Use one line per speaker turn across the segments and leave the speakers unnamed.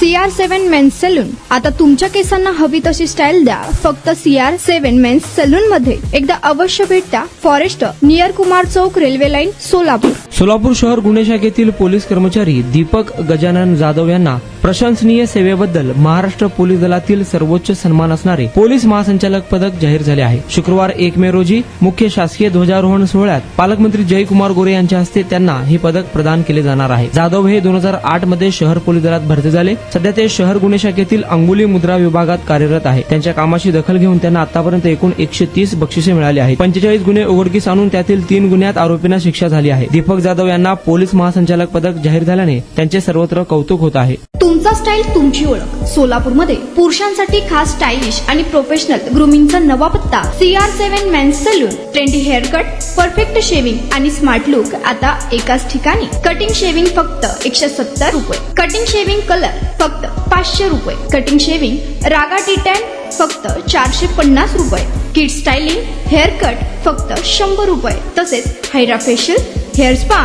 CR7 men's salon. आता तुमच्या केसांना हवी तशी स्टाईल द्या फक्त CR7 मेन्स सलून मध्ये. एकदा अवश्य भेट द्या. फॉरेस्ट नियर कुमार चौक, रेल्वे लाईन, सोलापूर.
सोलापूर शहर गुन्हे शाखेतील पोलीस कर्मचारी दीपक गजानन जाधव यांना प्रशंसनीय सेवेबद्दल महाराष्ट्र पोलीस दलातील सर्वोच्च सन्मान असणारे पोलीस महासंचालक पदक जाहीर झाले आहे. शुक्रवार 1 मे रोजी मुख्य शासकीय ध्वजारोहण सोहळ्यात पालकमंत्री जयकुमार गोरे यांच्या हस्ते त्यांना हे पदक प्रदान केले जाणार आहे. जाधव हे 2008 मध्ये शहर पोलीस दलात भरती झाले. सध्या ते शहर गुन्हे शाखेतील अंगुली मुद्रा विभागात कार्यरत आहे. त्यांच्या कामाची दखल घेऊन त्यांना आतापर्यंत एकूण 130 बक्षिसे मिळाली आहेत. 45 गुन्हे उघडकीस आणून त्यातील 3 गुन्ह्यात आरोपींना शिक्षा झाली आहे. दीपक जाधव यांना पोलीस महासंचालक पदक जाहीर झाल्याने त्यांचे सर्वत्र कौतुक होत आहे.
तुमचा स्टाईल तुमची ओळख. सोलापूरमध्ये पुरुषांसाठी खास स्टायलिश आणि प्रोफेशनल ग्रूमिंगचा नवा पत्ता CR7 men's salon. Trendy hair cut, perfect shaving आणि स्मार्ट लुक आता एकाच ठिकाणी. कटिंग शेविंग फक्त 170 रुपये. कटिंग शेविंग कलर फक्त 500 रुपये. कटिंग शेविंग रागा टी टॅन फक्त 450 रुपये. किड स्टायलिंग हेअर कट फक्त 100 रुपये. तसेच hydra facial, hair spa,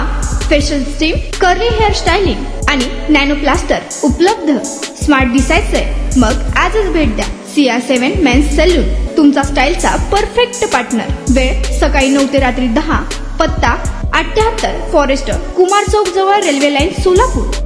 facial steam, curly hair styling आणि नॅनो प्लास्टर उपलब्ध. स्मार्ट दिसायचंय मग आजच भेट द्या CR7 मेन्स सलून, तुमचा स्टाईलचा परफेक्ट पार्टनर. वेळ सकाळी 9 ते रात्री 10. पत्ता 78 फॉरेस्ट कुमार चौक जवळ, रेल्वे लाईन, सोलापूर.